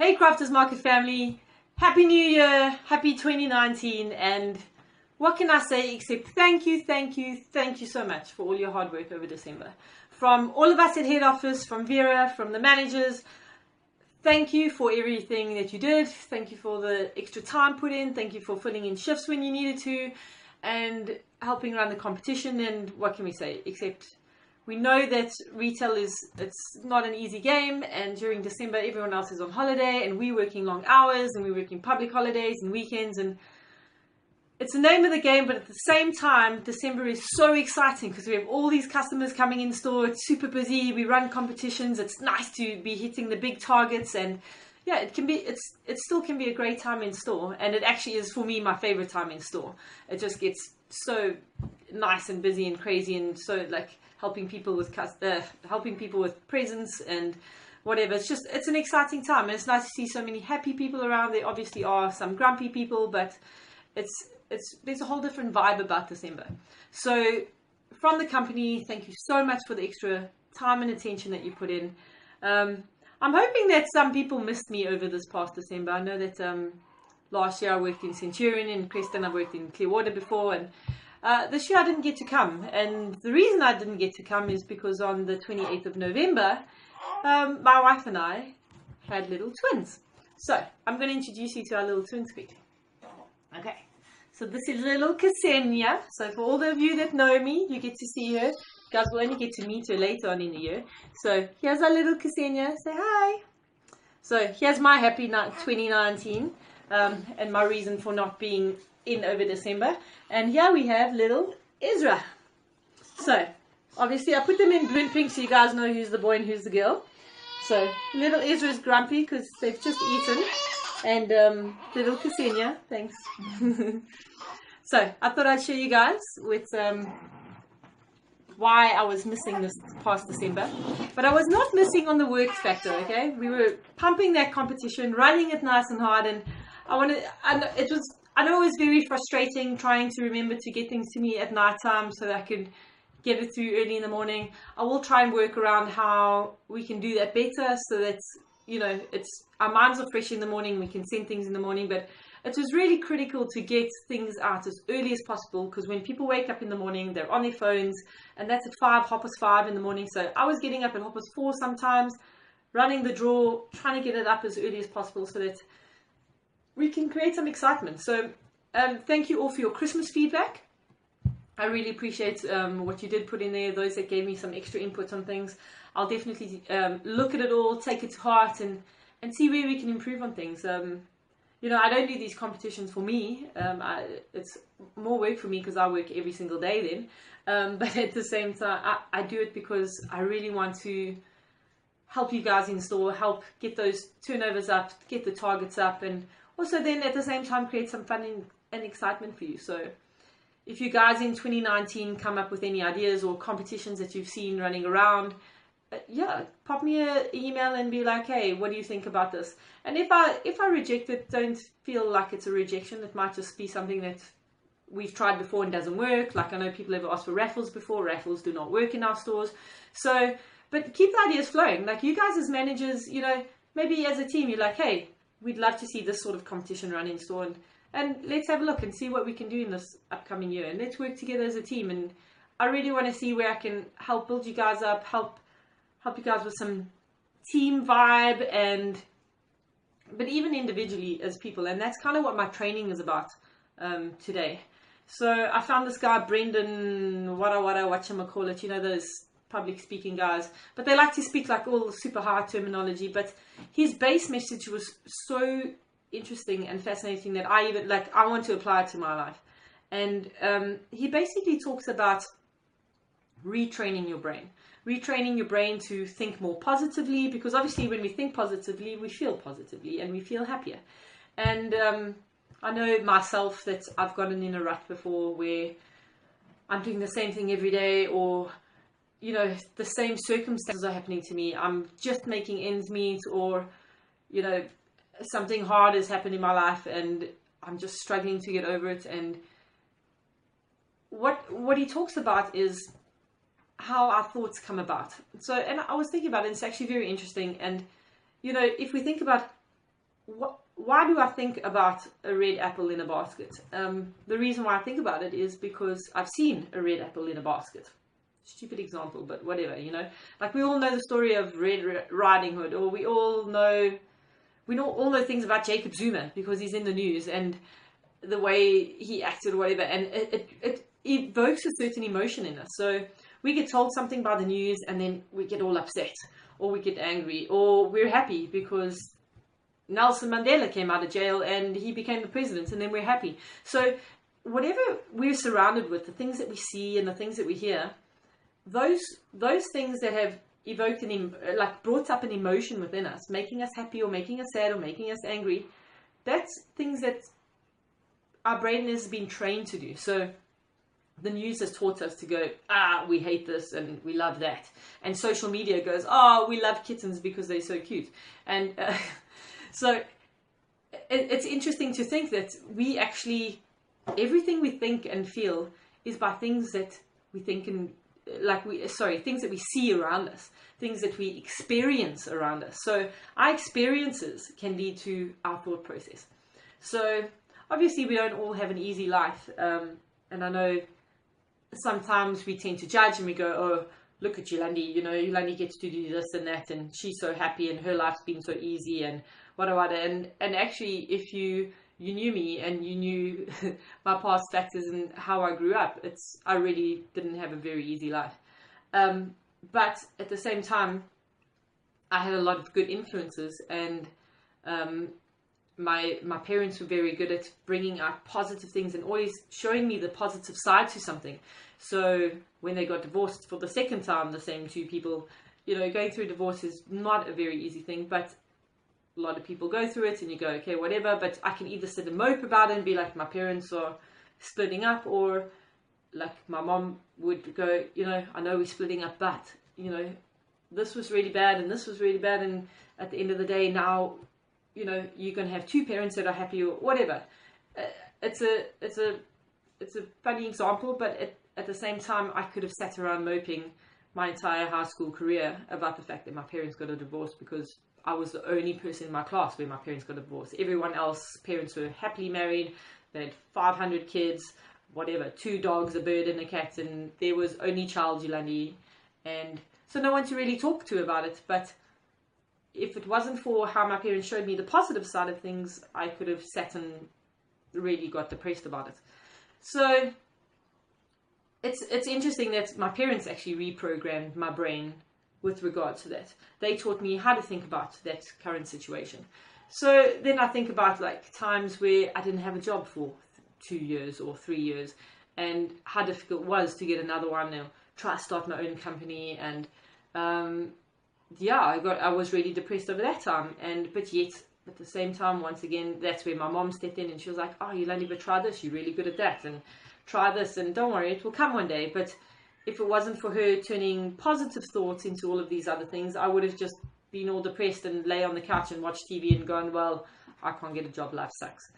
Hey Crafters Market family, Happy New Year, Happy 2019, and what can I say except thank you so much for all your hard work over December. From all of us at head office, from Vera, from the managers, thank you for everything that you did. Thank you for the extra time put in. Thank you for filling in shifts when you needed to and helping run the competition. And what can we say except we know that retail it's not an easy game, and during December everyone else is on holiday and we're working long hours and we're working public holidays and weekends, and it's the name of the game. But at the same time, December is so exciting because we have all these customers coming in store. It's super busy. We run competitions. It's nice to be hitting the big targets, and yeah, it still can be a great time in store, and it actually is for me my favorite time in store. It just gets so nice and busy and crazy, and so like helping people with presents and whatever. It's an exciting time, and it's nice to see so many happy people around. There obviously are some grumpy people, but there's a whole different vibe about December. So from the company, thank you so much for the extra time and attention that you put in. I'm hoping that some people missed me over this past December. I know that last year I worked in Centurion in Preston. I've worked in Clearwater before, and this year I didn't get to come, and the reason I didn't get to come is because on the 28th of November, my wife and I had little twins. So I'm going to introduce you to our little twins quickly. Okay, so this is little Ksenia. So for all of you that know me, you get to see her. You guys will only get to meet her later on in the year. So here's our little Ksenia. Say hi. So here's my happy 2019 and my reason for not being in over December. And here we have little Ezra. So obviously I put them in blue and pink so you guys know who's the boy and who's the girl. So little Ezra is grumpy because they've just eaten, and little Ksenia, thanks. So I thought I'd show you guys with why I was missing this past December. But I was not missing on the work factor, okay? We were pumping that competition, running it nice and hard, and I know it was very frustrating trying to remember to get things to me at night time so that I could get it through early in the morning. I will try and work around how we can do that better so that, you know, our minds are fresh in the morning, we can send things in the morning. But it was really critical to get things out as early as possible, because when people wake up in the morning, they're on their phones, and that's at 5 in the morning. So I was getting up at 4 sometimes, running the draw, trying to get it up as early as possible so that we can create some excitement. So thank you all for your Christmas feedback. I really appreciate what you did put in there, those that gave me some extra input on things. I'll definitely look at it all, take it to heart, and see where we can improve on things. You know, I don't do these competitions for me. It's more work for me because I work every single day then. But at the same time, I do it because I really want to help you guys in store, help get those turnovers up, get the targets up, and also then at the same time create some fun and excitement for you. So if you guys in 2019 come up with any ideas or competitions that you've seen running around, yeah, pop me an email and be like, hey, what do you think about this? And if I reject it, don't feel like it's a rejection. It might just be something that we've tried before and doesn't work. Like I know people have asked for raffles before. Raffles do not work in our stores. So, but keep the ideas flowing. Like you guys as managers, you know, maybe as a team, you're like, hey, we'd love to see this sort of competition run in store, and let's have a look and see what we can do in this upcoming year, and let's work together as a team. And I really want to see where I can help build you guys up, help you guys with some team vibe, but even individually as people. And that's kind of what my training is about today. So I found this guy, Brendan, whatchamacallit, you know, those public speaking guys, but they like to speak like all super high terminology, but his base message was so interesting and fascinating that I want to apply it to my life. And he basically talks about retraining your brain to think more positively, because obviously when we think positively, we feel positively and we feel happier. And I know myself that I've gotten in a rut before where I'm doing the same thing every day, or you know, the same circumstances are happening to me. I'm just making ends meet, or you know, something hard has happened in my life and I'm just struggling to get over it. And what he talks about is how our thoughts come about. So, and I was thinking about it, and it's actually very interesting. And you know, if we think about why do I think about a red apple in a basket? The reason why I think about it is because I've seen a red apple in a basket. Stupid example, but whatever, you know. Like, we all know the story of Red Riding Hood, or we all know things about Jacob Zuma because he's in the news and the way he acted or whatever, and it evokes a certain emotion in us. So we get told something by the news and then we get all upset, or we get angry, or we're happy because Nelson Mandela came out of jail and he became the president, and then we're happy. So whatever we're surrounded with, the things that we see and the things that we hear, those things that have evoked brought up an emotion within us, making us happy or making us sad or making us angry, that's things that our brain has been trained to do. So the news has taught us to go, we hate this and we love that. And social media goes, we love kittens because they're so cute. And so it's interesting to think that we actually, everything we think and feel is by things that we think and things that we see around us, things that we experience around us. So our experiences can lead to our thought process. So obviously we don't all have an easy life. And I know sometimes we tend to judge and we go, oh, look at Yolandi, Yolandi gets to do this and that, and she's so happy and her life's been so easy and whatever. And actually, if you knew me and you knew my past factors and how I grew up, I really didn't have a very easy life. But at the same time, I had a lot of good influences, and my parents were very good at bringing out positive things and always showing me the positive side to something. So when they got divorced for the second time, the same two people, going through divorce is not a very easy thing, but a lot of people go through it and you go, okay, whatever. But I can either sit and mope about it and be like, my parents are splitting up, or like my mom would go, I know we're splitting up, but this was really bad and this was really bad, and at the end of the day now, you're going to have two parents that are happy or whatever. It's a funny example, but at the same time, I could have sat around moping my entire high school career about the fact that my parents got a divorce, because I was the only person in my class where my parents got a divorce. Everyone else, parents were happily married. They had 500 kids, whatever, 2 dogs, a bird and a cat, and there was only child Yolandi. And so no one to really talk to about it. But if it wasn't for how my parents showed me the positive side of things, I could have sat and really got depressed about it. So it's interesting that my parents actually reprogrammed my brain with regard to that. They taught me how to think about that current situation. So then I think about like times where I didn't have a job for 2 years or 3 years, and how difficult it was to get another one, and try to start my own company. And I was really depressed over that time. But yet at the same time, once again, that's where my mom stepped in and she was like, oh, you'll only but try this, you're really good at that, and try this, and don't worry, it will come one day. But if it wasn't for her turning positive thoughts into all of these other things, I would have just been all depressed and lay on the couch and watch TV and gone, well, I can't get a job, life sucks.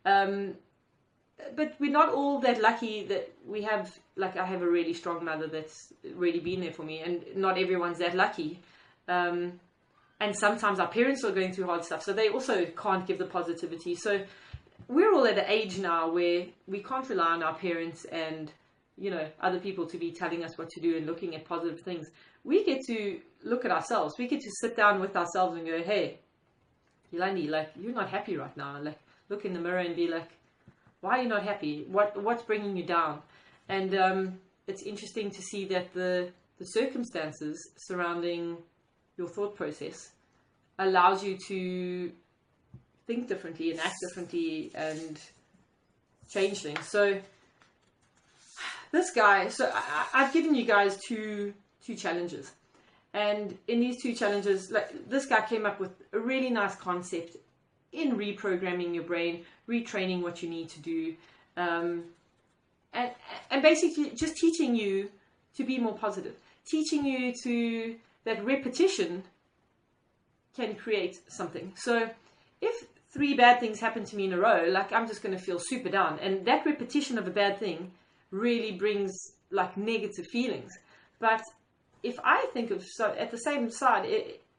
But we're not all that lucky that we have, like, I have a really strong mother that's really been there for me, and not everyone's that lucky. And sometimes our parents are going through hard stuff, so they also can't give the positivity. So we're all at an age now where we can't rely on our parents and other people to be telling us what to do and looking at positive things. We get to look at ourselves. We get to sit down with ourselves and go, hey, Yolandi, like, you're not happy right now. Like, look in the mirror and be like, why are you not happy? What's bringing you down? And it's interesting to see that the circumstances surrounding your thought process allows you to think differently and act differently and change things. So this guy, I've given you guys two challenges, and in these 2 challenges, like, this guy came up with a really nice concept in reprogramming your brain, retraining what you need to do, and basically just teaching you to be more positive, teaching you to that repetition can create something. So if 3 bad things happen to me in a row, like, I'm just going to feel super down, and that repetition of a bad thing really brings like negative feelings. But if I think of, so at the same side,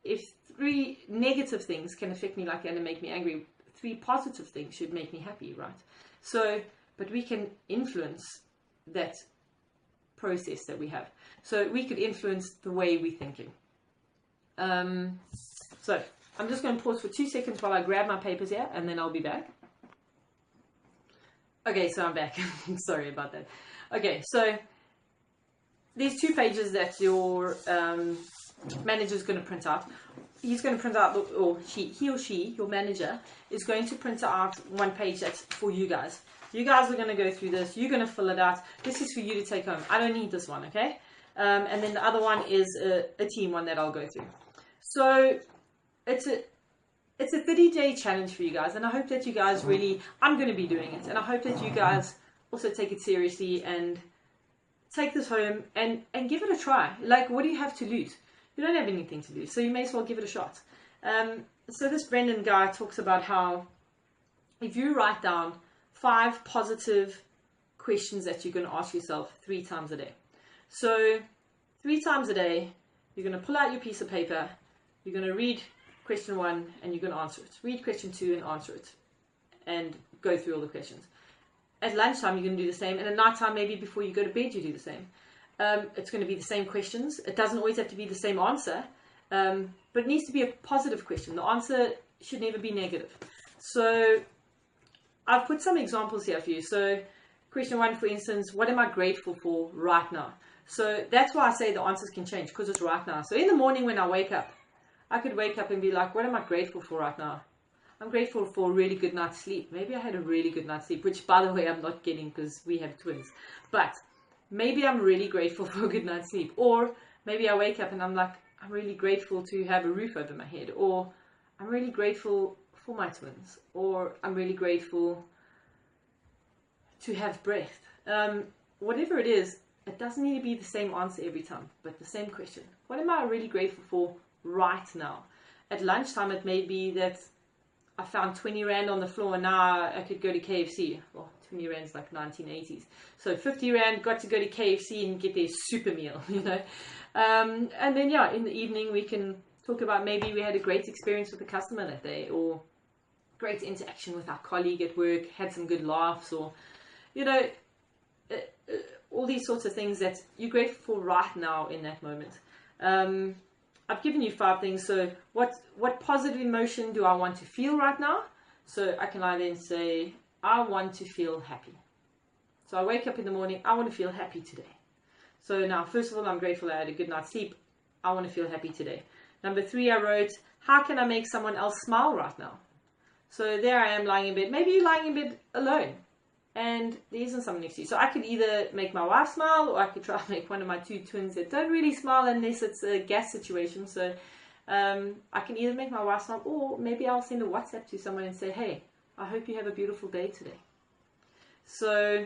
if 3 negative things can affect me like that and make me angry. 3 positive things should make me happy, right? So, but we can influence that process that we have. So we could influence the way we're thinking. So I'm just going to pause for 2 seconds while I grab my papers here, and then I'll be back. Okay, so I'm back. Sorry about that. Okay, so there's 2 pages that your manager is going to print out. He's going to print out, or he or she, your manager, is going to print out 1 page that's for you guys. You guys are going to go through this. You're going to fill it out. This is for you to take home. I don't need this one, okay? And then the other one is a team one that I'll go through. So it's a 30-day challenge for you guys, and I hope that you guys really, I'm going to be doing it, and I hope that you guys also take it seriously and take this home and give it a try. Like, what do you have to lose? You don't have anything to lose, so you may as well give it a shot. So this Brendan guy talks about how if you write down 5 positive questions that you're going to ask yourself 3 times a day. So 3 times a day, you're going to pull out your piece of paper, you're going to read question 1 and you're going to answer it. Read question 2 and answer it. And go through all the questions. At lunchtime, you're going to do the same. And at night time, maybe before you go to bed, you do the same. It's going to be the same questions. It doesn't always have to be the same answer. But it needs to be a positive question. The answer should never be negative. So I've put some examples here for you. So question 1, for instance, what am I grateful for right now? So that's why I say the answers can change, because it's right now. So in the morning when I wake up, I could wake up and be like, what am I grateful for right now? I'm grateful for a really good night's sleep. Maybe I had a really good night's sleep, which, by the way, I'm not getting because we have twins. But maybe I'm really grateful for a good night's sleep. Or maybe I wake up and I'm like, I'm really grateful to have a roof over my head. Or I'm really grateful for my twins. Or I'm really grateful to have breath. Whatever it is, it doesn't need to be the same answer every time, but the same question. What am I really grateful for right now? At lunchtime, it may be that I found 20 Rand on the floor and now I could go to KFC. Well, 20 Rand is like 1980s. So 50 Rand, got to go to KFC and get their super meal, you know. And then, yeah, in the evening, we can talk about maybe we had a great experience with the customer that day, or great interaction with our colleague at work, had some good laughs, or, you know, all these sorts of things that you're grateful for right now in that moment. I've given you 5 things. So what positive emotion do I want to feel right now? So I can either say, I want to feel happy. So I wake up in the morning, I want to feel happy today. So now, first of all, I'm grateful I had a good night's sleep. I want to feel happy today. Number 3, I wrote, how can I make someone else smile right now? So there I am lying in bed. Maybe you're lying in bed alone and there isn't someone next to you. So I could either make my wife smile, or I could try to make one of my 2 twins that don't really smile unless it's a gas situation. So I can either make my wife smile, or maybe I'll send a WhatsApp to someone and say, hey, I hope you have a beautiful day today. So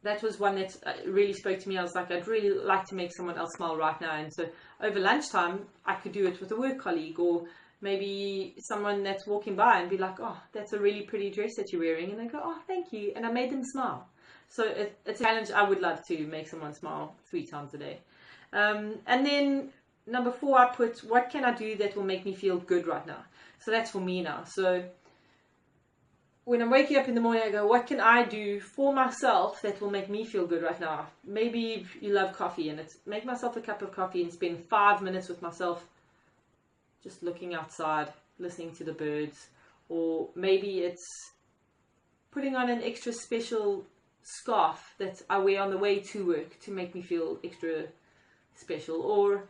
that was one that really spoke to me. I was like, I'd really like to make someone else smile right now. And so over lunchtime, I could do it with a work colleague, or maybe someone that's walking by and be like, oh, that's a really pretty dress that you're wearing. And they go, oh, thank you. And I made them smile. So it's a challenge. I would love to make someone smile 3 times a day. And then number 4, I put, what can I do that will make me feel good right now? So that's for me now. So when I'm waking up in the morning, I go, what can I do for myself that will make me feel good right now? Maybe you love coffee, and it's make myself a cup of coffee and spend 5 minutes with myself, just looking outside, listening to the birds. Or maybe it's putting on an extra special scarf that I wear on the way to work to make me feel extra special. Or,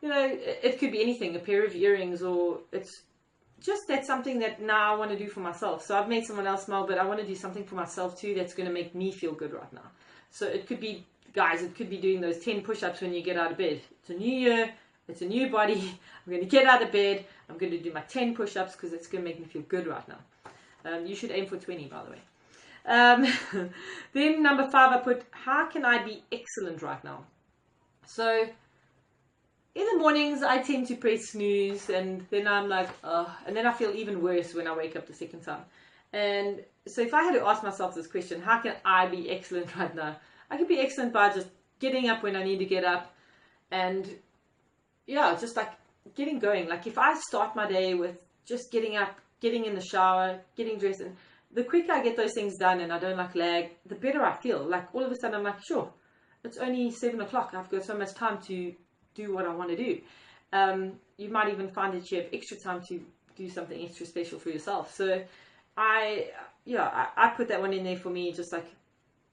you know, it could be anything, a pair of earrings, or it's just that's something that now I want to do for myself. So I've made someone else smile, but I want to do something for myself too that's going to make me feel good right now. So it could be, guys, it could be doing those 10 push-ups when you get out of bed. It's a new year. It's a new body. I'm going to get out of bed. I'm going to do my 10 push-ups because it's going to make me feel good right now. You should aim for 20, by the way. Then number 5, I put, how can I be excellent right now? So in the mornings, I tend to press snooze, and then I'm like, oh, and then I feel even worse when I wake up the second time. And so if I had to ask myself this question, how can I be excellent right now? I can be excellent by just getting up when I need to get up, and yeah, just like getting going. Like if I start my day with just getting up, getting in the shower, getting dressed, and the quicker I get those things done and I don't like lag, the better I feel. Like all of a sudden I'm like, sure, it's only 7 o'clock. I've got so much time to do what I want to do. You might even find that you have extra time to do something extra special for yourself. So I put that one in there for me, just like,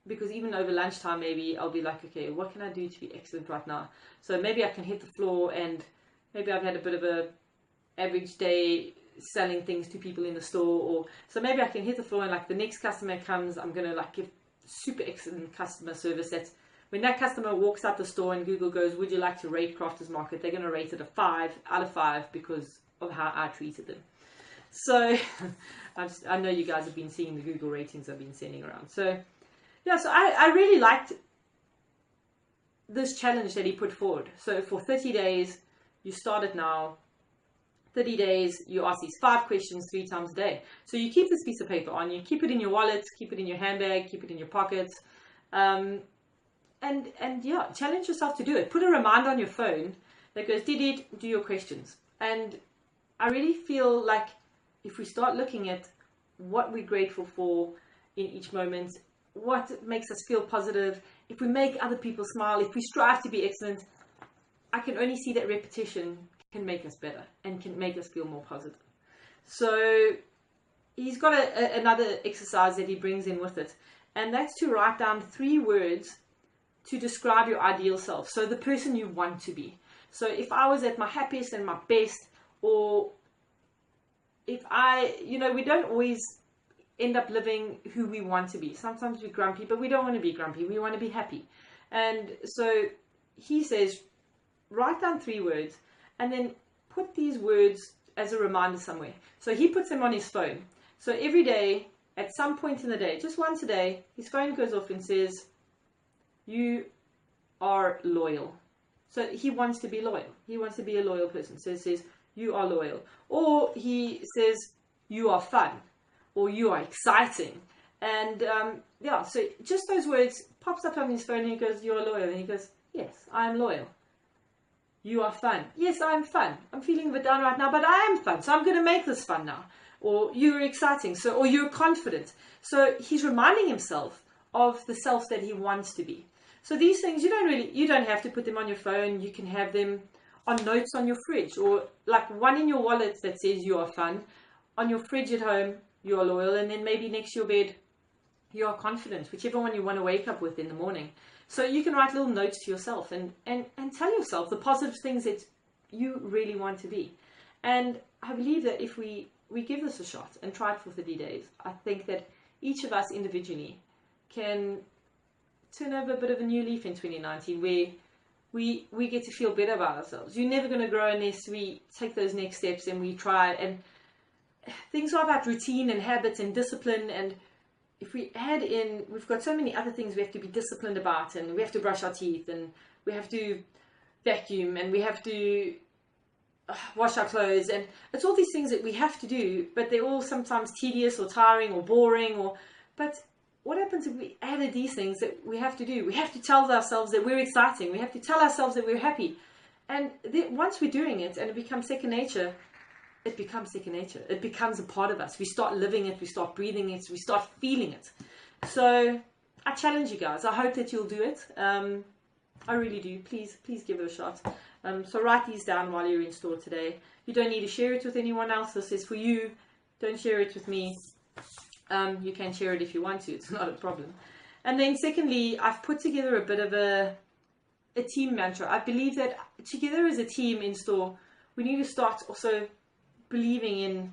because even over lunchtime, maybe I'll be like, okay, what can I do to be excellent right now? So maybe I can hit the floor, and maybe I've had a bit of a average day selling things to people in the store, or so maybe I can hit the floor, and like the next customer comes, I'm going to like give super excellent customer service. That's when that customer walks out the store and Google goes, would you like to rate Crafters Market? They're going to rate it a 5 out of 5 because of how I treated them. So I know you guys have been seeing the Google ratings I've been sending around. So yeah, so I really liked this challenge that he put forward. So for 30 days, you start it now. 30 days, you ask these 5 questions 3 times a day. So you keep this piece of paper on, you keep it in your wallet, keep it in your handbag, keep it in your pockets. And yeah, challenge yourself to do it. Put a reminder on your phone that goes, do your questions. And I really feel like if we start looking at what we're grateful for in each moment, what makes us feel positive, if we make other people smile, if we strive to be excellent, I can only see that repetition can make us better and can make us feel more positive. So he's got another exercise that he brings in with it, and that's to write down 3 words to describe your ideal self. So the person you want to be. So if I was at my happiest and my best, or if we don't always end up living who we want to be. Sometimes we're grumpy, but we don't want to be grumpy. We want to be happy. And so he says, write down 3 words and then put these words as a reminder somewhere. So he puts them on his phone. So every day, at some point in the day, just once a day, his phone goes off and says, you are loyal. So he wants to be loyal. He wants to be a loyal person. So it says, you are loyal. Or he says, you are fun. Or you are exciting. And so just those words pops up on his phone and he goes, you are loyal. And he goes, yes, I am loyal. You are fun. Yes, I am fun. I'm feeling a bit down right now, but I am fun. So I'm going to make this fun now. Or you're exciting. Or you're confident. So he's reminding himself of the self that he wants to be. So these things, you don't have to put them on your phone. You can have them on notes on your fridge, or like one in your wallet that says you are fun. On your fridge at home, you are loyal, and then maybe next to your bed, you are confident, whichever one you want to wake up with in the morning. So you can write little notes to yourself and tell yourself the positive things that you really want to be. And I believe that if we give this a shot and try it for 30 days, I think that each of us individually can turn over a bit of a new leaf in 2019 where we get to feel better about ourselves. You're never going to grow unless we take those next steps and we try. And things are about routine and habits and discipline. And if we add in, we've got so many other things we have to be disciplined about, and we have to brush our teeth, and we have to vacuum, and we have to wash our clothes, and it's all these things that we have to do, but they're all sometimes tedious or tiring or boring. But what happens if we added these things that we have to do? We have to tell ourselves that we're exciting. We have to tell ourselves that we're happy. And once we're doing it and it becomes second nature, it becomes second nature. It becomes a part of us. We start living it. We start breathing it. We start feeling it. So I challenge you guys. I hope that you'll do it. I really do. Please give it a shot. So write these down while you're in store today. You don't need to share it with anyone else. This is for you. Don't share it with me. You can share it if you want to. It's not a problem. And then secondly, I've put together a bit of a team mantra. I believe that together as a team in store, we need to start also believing in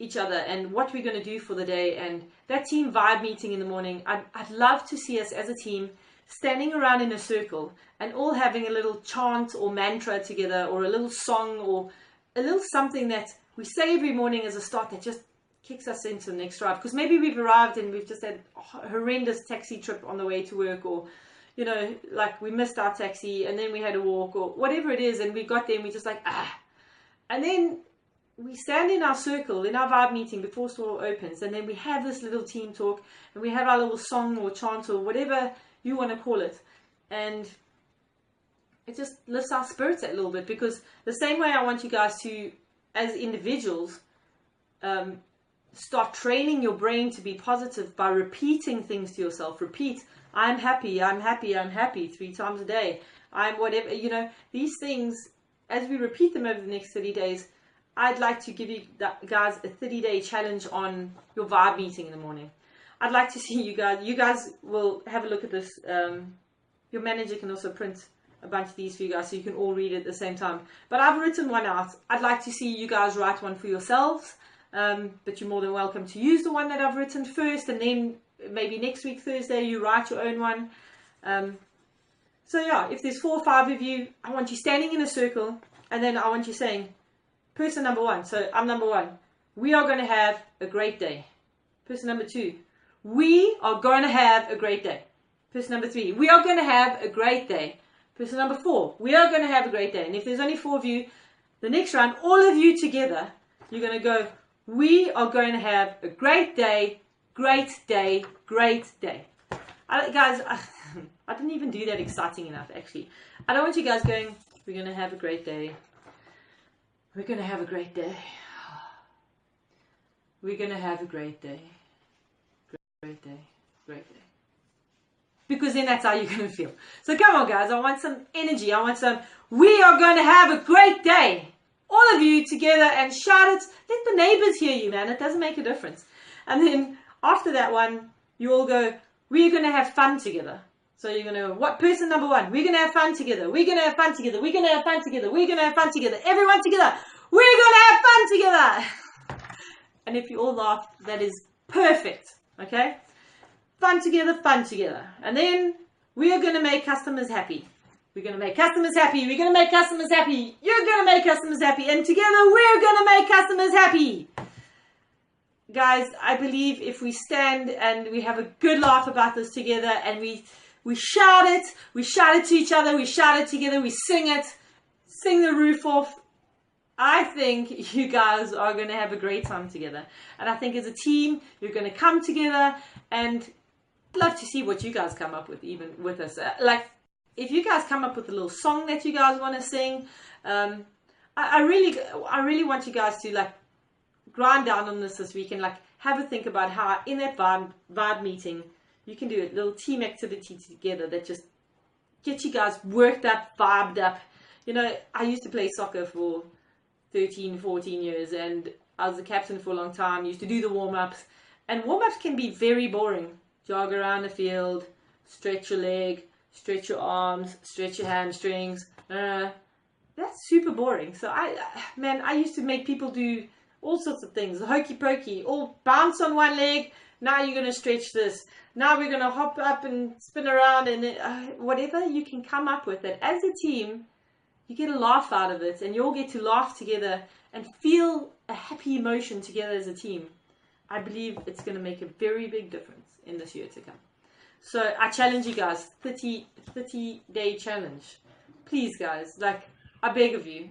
each other and what we're going to do for the day. And that team vibe meeting in the morning, I'd love to see us as a team standing around in a circle and all having a little chant or mantra together, or a little song, or a little something that we say every morning as a start that just kicks us into the next ride. Because maybe we've arrived and we've just had a horrendous taxi trip on the way to work, or like we missed our taxi and then we had a walk, or whatever it is, and we got there and we just like and then we stand in our circle in our vibe meeting before store opens, and then we have this little team talk, and we have our little song or chant or whatever you want to call it, and it just lifts our spirits a little bit, because the same way I want you guys to, as individuals, start training your brain to be positive by repeating things to yourself. Repeat, I'm happy, I'm happy, I'm happy 3 times a day. I'm whatever, you know, these things, as we repeat them over the next 30 days, I'd like to give you guys a 30-day challenge on your vibe meeting in the morning. I'd like to see you guys will have a look at this. Your manager can also print a bunch of these for you guys so you can all read it at the same time. But I've written one out. I'd like to see you guys write one for yourselves. But you're more than welcome to use the one that I've written first, and then maybe next week, Thursday, you write your own one. So yeah, if there's 4 or 5 of you, I want you standing in a circle, and then I want you saying, person number 1, so I'm number 1, we are going to have a great day. Person number 2, we are going to have a great day. Person number 3, we are going to have a great day. Person number 4, we are going to have a great day. And if there's only 4 of you, the next round, all of you together, you're going to go, we are going to have a great day, great day, great day. Guys, I didn't even do that exciting enough, actually. I don't want you guys going, we're going to have a great day. We're going to have a great day. We're going to have a great day. Great day. Great day. Because then that's how you're going to feel. So come on, guys. I want some energy. I want some, we are going to have a great day. All of you together and shout it. Let the neighbors hear you, man. It doesn't make a difference. And then after that one, you all go, we're going to have fun together. So you're going to, what person number 1? We're going to have fun together. We're going to have fun together. We're going to have fun together. We're going to have fun together. Everyone together. We're going to have fun together. And if you all laugh, that is perfect. Okay? Fun together, fun together. And then we are going to make customers happy. We're going to make customers happy. We're going to make customers happy. You're going to make customers happy. And together we're going to make customers happy. Guys, I believe if we stand and we have a good laugh about this together, and we shout it to each other, we shout it together, we sing it, sing the roof off, I think you guys are going to have a great time together. And I think as a team, you're going to come together, and I'd love to see what you guys come up with, even with us. Like, if you guys come up with a little song that you guys want to sing, I really want you guys to like grind down on this week and like have a think about how in that vibe meeting you can do a little team activity together that just get you guys worked up, vibed up. You know, I used to play soccer for 13, 14 years, and I was the captain for a long time. Used to do the warm-ups, and warm-ups can be very boring. Jog around the field, stretch your leg, stretch your arms, stretch your hamstrings. That's super boring. So I used to make people do all sorts of things, hokey pokey, all bounce on one leg. Now you're going to stretch this. Now we're going to hop up and spin around, and whatever you can come up with it. As a team, you get a laugh out of it, and you all get to laugh together and feel a happy emotion together as a team. I believe it's going to make a very big difference in this year to come. So I challenge you guys, 30-day challenge. Please, guys, like, I beg of you.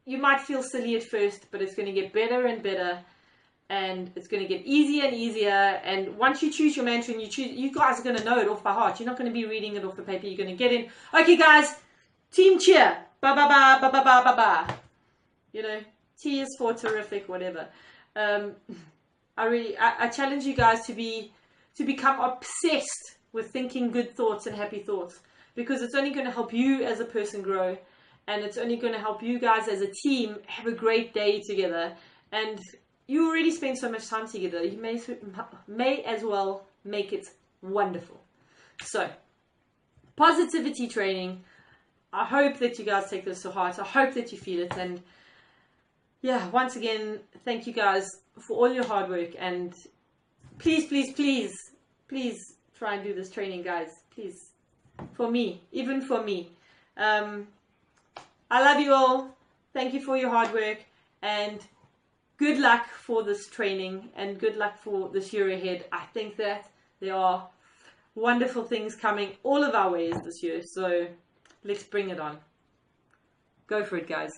You might feel silly at first, but it's going to get better and better, and it's going to get easier and easier. And once you choose your mantra and you guys are going to know it off by heart. You're not going to be reading it off the paper. You're going to get in. Okay, guys, team cheer. Ba ba ba ba ba ba ba ba. You know, T is for terrific, whatever. I challenge you guys to become obsessed with thinking good thoughts and happy thoughts, because it's only going to help you as a person grow, and it's only going to help you guys as a team have a great day together. And you already spend so much time together, you may as well make it wonderful. So, positivity training. I hope that you guys take this to heart. I hope that you feel it. And yeah, once again, thank you guys for all your hard work. And please, please, please, please try and do this training, guys. Please. For me. Even for me. I love you all. Thank you for your hard work. And good luck for this training. And good luck for this year ahead. I think that there are wonderful things coming all of our ways this year. So let's bring it on. Go for it, guys.